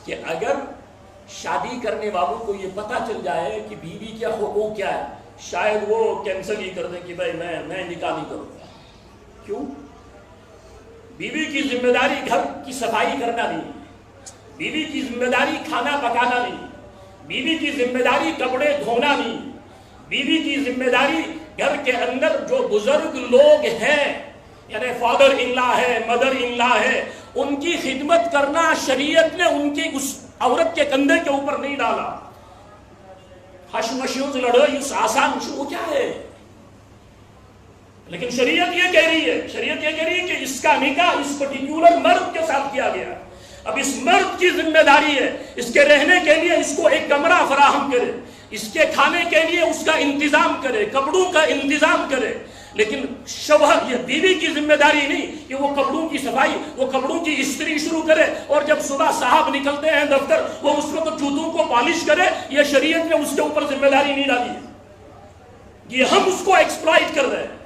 کہ اگر شادی کرنے والوں کو یہ پتا چل جائے کہ بیوی کے حقوق کیا ہے، شاید وہ کینسل ہی کر دیں کہ بھائی میں نکاح نہیں کروں گا۔ کیوں؟ بیوی کی ذمہ داری گھر کی صفائی کرنا نہیں، بیوی کی ذمہ داری کھانا پکانا نہیں، بیوی کی ذمہ داری کپڑے دھونا نہیں، بیوی کی ذمہ داری گھر کے اندر جو بزرگ لوگ ہیں، یعنی فادر ان لا ہے، مدر ان لا ہے، ان کی خدمت کرنا شریعت نے ان کی اس عورت کے کندھے کے اوپر نہیں ڈالا۔ ہشمشیوں سے لڑائی اس آسان وہ کیا ہے؟ لیکن شریعت یہ کہہ رہی ہے، شریعت یہ کہہ رہی ہے کہ اس کا نکاح اس پرٹیکولر مرد کے ساتھ کیا گیا۔ اب اس مرد کی ذمہ داری ہے اس کے رہنے کے لیے اس کو ایک کمرہ فراہم کرے، اس کے کھانے کے لیے اس کا انتظام کرے، کپڑوں کا انتظام کرے۔ لیکن شوہر، یہ بیوی کی ذمہ داری نہیں کہ وہ کپڑوں کی صفائی، وہ کپڑوں کی استری شروع کرے، اور جب صبح صاحب نکلتے ہیں دفتر وہ اس وقت جوتوں کو پالش کرے۔ یہ شریعت نے اس کے اوپر ذمہ داری نہیں ڈالی ہے، یہ ہم اس کو ایکسپلائٹ کر رہے ہیں۔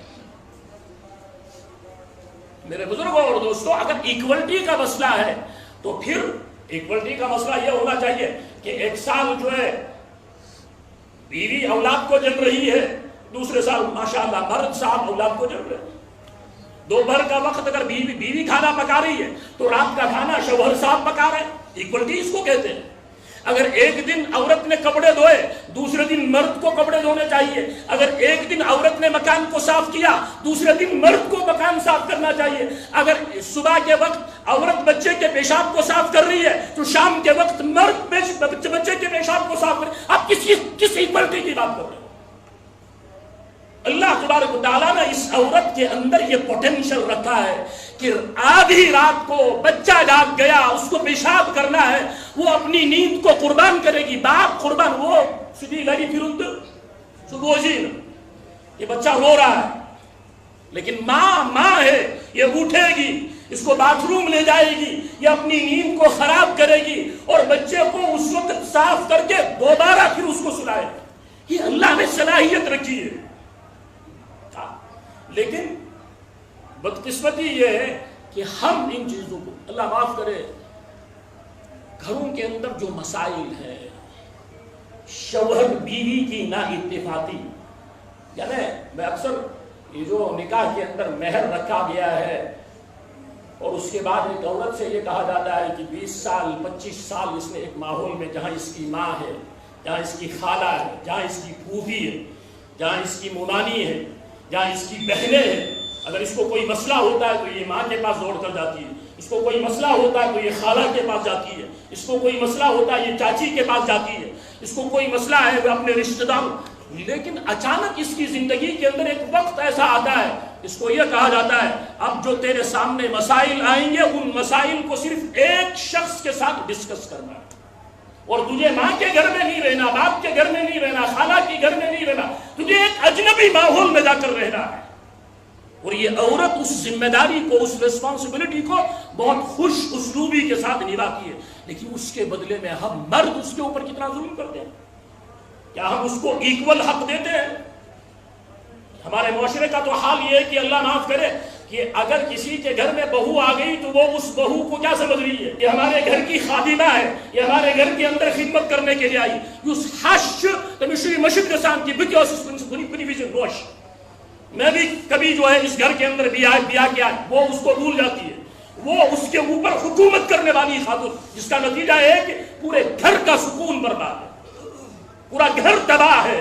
میرے بزرگوں اور دوستوں، اگر ایکوالٹی کا مسئلہ ہے تو پھر ایکوالٹی کا مسئلہ یہ ہونا چاہیے کہ ایک سال جو ہے بیوی اولاد کو جن رہی ہے، دوسرے سال ماشاءاللہ مرد صاحب اولاد کو جن رہے ہیں۔ دوپہر کا وقت اگر بیوی کھانا پکا رہی ہے تو رات کا کھانا شوہر صاحب پکا رہے ہیں۔ ایکوالٹی اس کو کہتے ہیں۔ اگر ایک دن عورت نے کپڑے دھوئے دوسرے دن مرد کو کپڑے دھونے چاہیے، اگر ایک دن عورت نے مکان کو صاف کیا دوسرے دن مرد کو مکان صاف کرنا چاہیے، اگر صبح کے وقت عورت بچے کے پیشاب کو صاف کر رہی ہے تو شام کے وقت مرد بچے کے پیشاب کو صاف کر۔ آپ کس ایکوالٹی کی بات کر رہے ہیں؟ اللہ تبارک و تعالیٰ نے اس عورت کے اندر یہ پوٹینشل رکھا ہے کہ آدھی رات کو بچہ جاگ گیا، اس کو پیشاب کرنا ہے، وہ اپنی نیند کو قربان کرے گی۔ باپ قربان، وہ سیدھی لگی پھر یہ بچہ رو رہا ہے، لیکن ماں ہے، یہ اٹھے گی، اس کو باتھ روم لے جائے گی، یہ اپنی نیند کو خراب کرے گی اور بچے کو اس وقت صاف کر کے دوبارہ پھر اس کو سلائے گی۔ یہ اللہ نے صلاحیت رکھی ہے۔ لیکن بدقسمتی یہ ہے کہ ہم ان چیزوں کو، اللہ معاف کرے، گھروں کے اندر جو مسائل ہیں، شوہر بیوی کی نا اتفاقی، یعنی میں اکثر یہ جو نکاح کے اندر مہر رکھا گیا ہے اور اس کے بعد ایک عورت سے یہ کہا جاتا ہے کہ 20 سال 25 سال اس نے ایک ماحول میں جہاں اس کی ماں ہے، جہاں اس کی خالہ ہے، جہاں اس کی پھوپھی ہے، جہاں اس کی مونانی ہے، جہاں اس کی بہنیں ہیں، اگر اس کو کوئی مسئلہ ہوتا ہے تو یہ ماں کے پاس دوڑ کر جاتی ہے، اس کو کوئی مسئلہ ہوتا ہے تو یہ خالہ کے پاس جاتی ہے، اس کو کوئی مسئلہ ہوتا ہے یہ چاچی کے پاس جاتی ہے، اس کو کوئی مسئلہ ہے وہ اپنے رشتہ داروں۔ لیکن اچانک اس کی زندگی کے اندر ایک وقت ایسا آتا ہے، اس کو یہ کہا جاتا ہے اب جو تیرے سامنے مسائل آئیں گے ان مسائل کو صرف ایک شخص کے ساتھ ڈسکس کرنا ہے، اور تجھے ماں کے گھر میں نہیں رہنا، باپ کے گھر میں نہیں رہنا، خالہ کے گھر میں نہیں رہنا، تجھے ایک اجنبی ماحول میں جا کر رہنا ہے۔ اور یہ عورت اس ذمہ داری کو، اس ریسپانسبلٹی کو بہت خوش اسلوبی کے ساتھ نبھاتی ہے، لیکن اس کے بدلے میں ہم مرد اس کے اوپر کتنا ظلم کرتے ہیں؟ کیا ہم اس کو ایکول حق دیتے ہیں؟ ہمارے معاشرے کا تو حال یہ ہے کہ اللہ معاف کرے کہ اگر کسی کے گھر میں بہو آ گئی تو وہ اس بہو کو کیا سمجھ رہی ہے؟ یہ ہمارے گھر کی خادمہ ہے، یہ ہمارے گھر کے اندر خدمت کرنے کے لیے آئی۔ میں بھی کبھی جو ہے اس گھر کے اندر بھی آ کے آئی، وہ اس کو بھول جاتی ہے، وہ اس کے اوپر حکومت کرنے والی خاتون، جس کا نتیجہ ہے کہ پورے گھر کا سکون برباد ہے، پورا گھر تباہ ہے۔